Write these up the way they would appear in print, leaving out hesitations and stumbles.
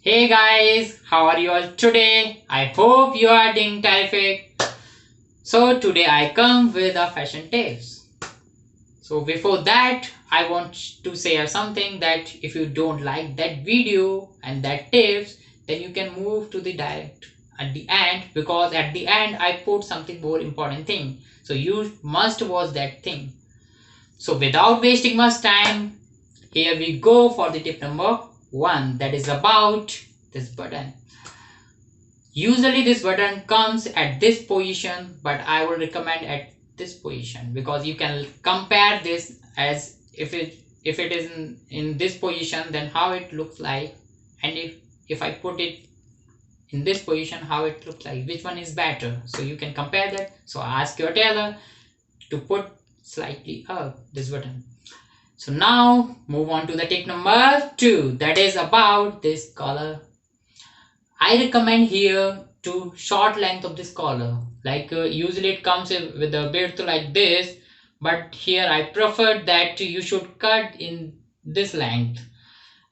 Hey guys, how are you all today? I hope you are doing terrific. So today I come with a fashion tips. So before that, I want to say something that if you don't like that video and that tips, then you can move to the direct at the end, because at the end I put something more important thing. So you must watch that thing. So without wasting much time, here we go for the tip number 1, that is about this button. Usually this button comes at this position, but I will recommend at this position, because you can compare this as if it is in this position, then how it looks like, and if I put it in this position, how it looks like, which one is better. So you can compare that. So ask your tailor to put slightly up this button. So now move on to the tip number 2, that is about this collar. I recommend here to short length of this collar. Like usually it comes with a width like this, but here I prefer that you should cut in this length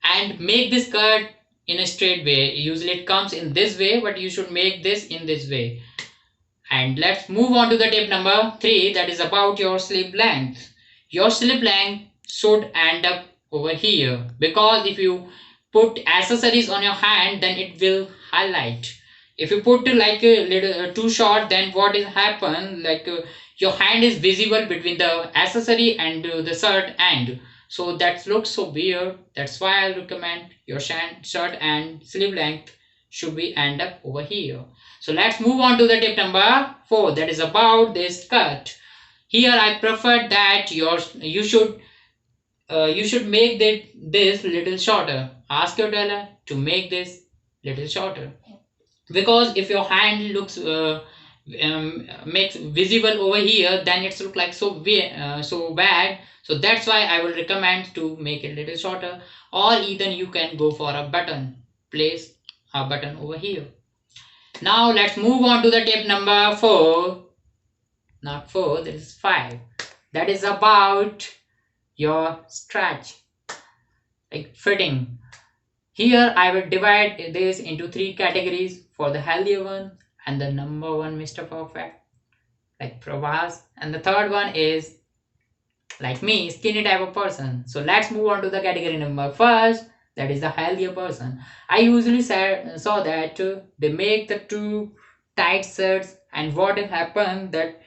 and make this cut in a straight way. Usually it comes in this way, but you should make this in this way. And let's move on to the tip number 3, that is about your sleeve length. Your sleeve length should end up over here, because if you put accessories on your hand, then it will highlight. If you put like a little too short, then what is happen, like your hand is visible between the accessory and the shirt end, so that looks so weird. That's why I recommend your shirt and sleeve length should be end up over here. So let's move on to the tip number 4, that is about this cut. Here I prefer that you should make this little shorter. Ask your tailor to make this little shorter, because if your hand looks makes visible over here, then it's look like so bad. So that's why I will recommend to make it little shorter, or even you can go for a button. Place a button over here. Now let's move on to the tip number 4. Not 4, that is 5. That is about your stretch, like fitting. Here I will divide this into 3 categories: for the healthier one, and the number 1 Mr. Perfect, like Prabhas, and the third one is like me, skinny type of person. So let's move on to the category number first, that is the healthier person. I usually saw that they make the 2 tight shirts, and what will happen that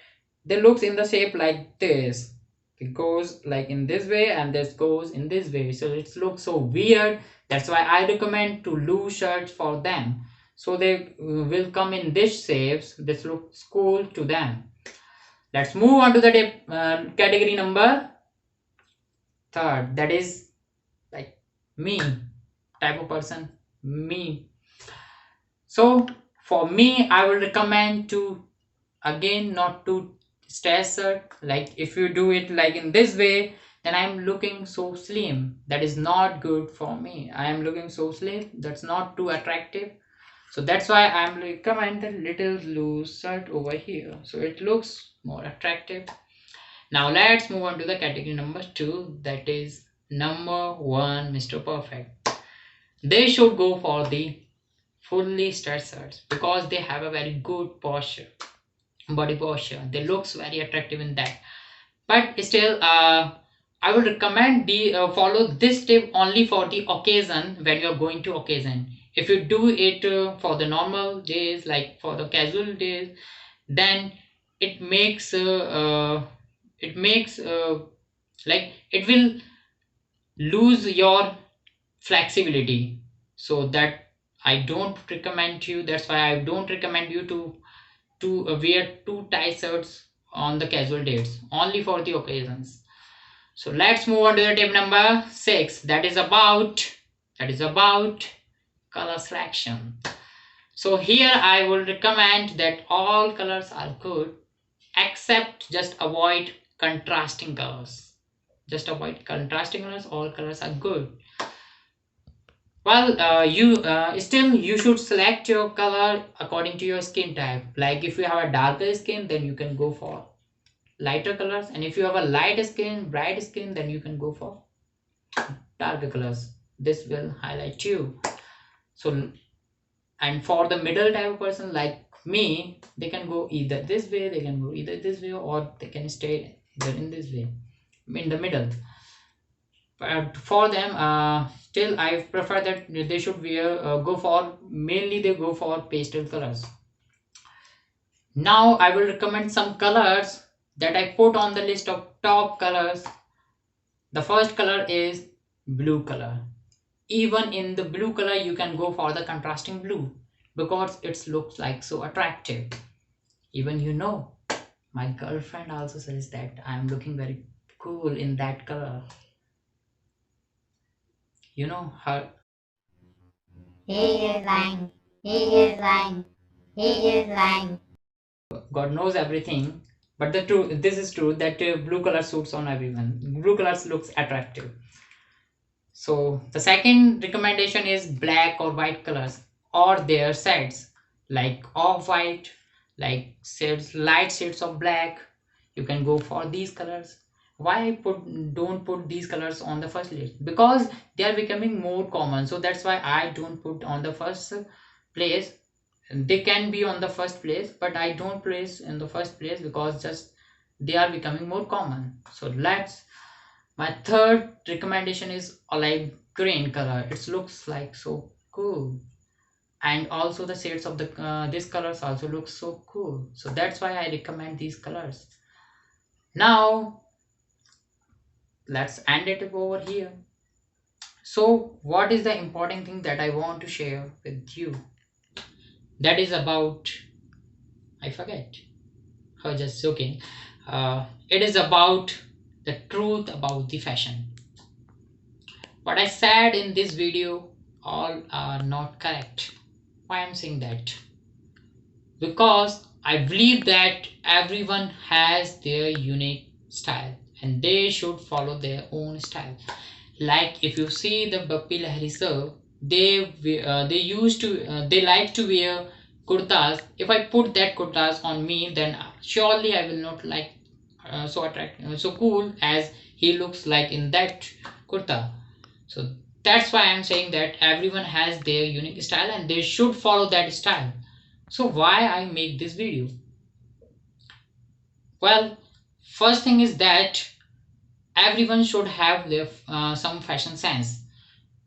they looks in the shape like this. It goes like in this way, and this goes in this way, so it looks so weird. That's why I recommend to loose shirts for them, so they will come in this shapes. This looks cool to them. Let's move on to the category number 3rd, that is like me type of person, me. So for me, I will recommend to, again, not to stress shirt. Like if you do it like in this way, then I'm looking so slim. That is not good for me. I am looking so slim, that's not too attractive. So that's why I'm recommend the little loose shirt over here, so it looks more attractive. Now let's move on to the category number 2, that is number 1 Mr. Perfect. They should go for the fully stretched shirts, because they have a very good posture, body posture. They looks very attractive in that. But still I would recommend the follow this tip only for the occasion, when you are going to occasion. If you do it for the normal days, like for the casual days, then it makes like it will lose your flexibility. So that I don't recommend you. That's why I don't recommend you to wear 2 tight shirts on the casual dates, only for the occasions. So let's move on to the tip number 6, that is about color selection. So here I will recommend that all colors are good, except just avoid contrasting colors. Just avoid contrasting colors. All colors are good. Well, you should select your color according to your skin type. Like if you have a darker skin, then you can go for lighter colors, and if you have a light skin, bright skin, then you can go for darker colors. This will highlight you. So, and for the middle type of person like me, they can go either this way, they can go either this way, or they can stay either in this way, in the middle. But for them, still I prefer that they should wear go for, mainly they go for pastel colors. Now I will recommend some colors that I put on the list of top colors. The first color is blue color. Even in the blue color you can go for the contrasting blue because it looks like so attractive. Even my girlfriend also says that I am looking very cool in that color. Her. He is lying. He is lying. He is lying. God knows everything, but the truth, this is true that blue color suits on everyone. Blue colors looks attractive. So the second recommendation is black or white colors or their shades, like off white, like shades, light shades of black. You can go for these colors. Why don't put these colors on the first list? Because they are becoming more common. So that's why I don't put on the first place. They can be on the first place, but I don't place in the first place because just they are becoming more common. So let's my third recommendation is olive green color. It looks like so cool, and also the shades of the these colors also look so cool. So that's why I recommend these colors. Now let's end it over here. So what is the important thing that I want to share with you? That is about, I forget. I was just joking. It is about the truth about the fashion. What I said in this video all are not correct. Why I'm saying that? Because I believe that everyone has their unique style and they should follow their own style. Like if you see the Bappi Lahiri sir, they used to they like to wear kurtas. If I put that kurtas on me, then surely I will not like so attractive, so cool as he looks like in that kurta. So that's why I'm saying that everyone has their unique style and they should follow that style. So why I make this video? Well, first thing is that everyone should have their some fashion sense.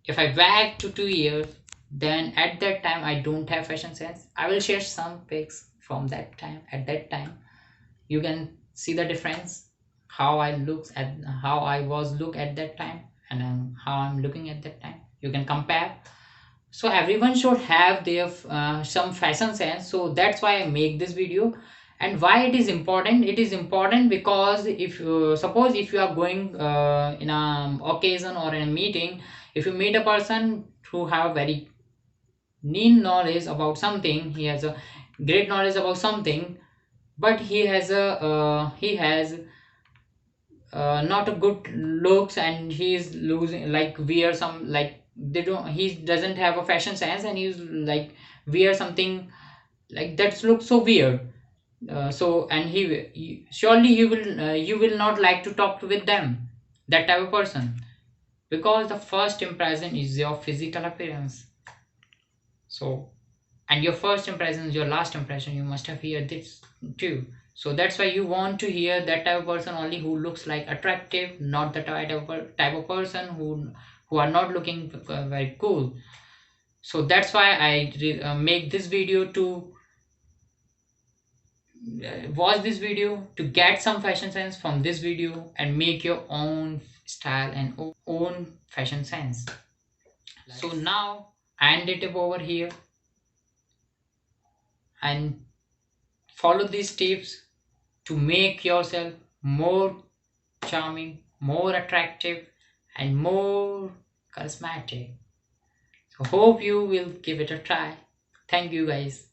If I back to 2 years, then at that time I don't have fashion sense. I will share some pics from that time. At that time, you can see the difference, how I looks at how I was look at that time, and how I'm looking at that time. You can compare. So everyone should have their some fashion sense. So that's why I make this video. And why it is important? It is important because if you suppose if you are going in a occasion or in a meeting, if you meet a person who have very neat knowledge about something, he has a great knowledge about something, but he has not a good looks, and he's losing like wear some like they don't he doesn't have a fashion sense, and he's like wear something like that looks so weird. So and surely you will not like to talk with them, that type of person, because the first impression is your physical appearance. So, and your first impression is your last impression, you must have heard this too. So that's why you want to hear that type of person only who looks like attractive, not the type of person who are not looking very cool. So that's why I make this video to watch this video to get some fashion sense from this video and make your own style and own fashion sense. So now end it over here and follow these tips to make yourself more charming, more attractive, and more charismatic. So hope you will give it a try. Thank you guys.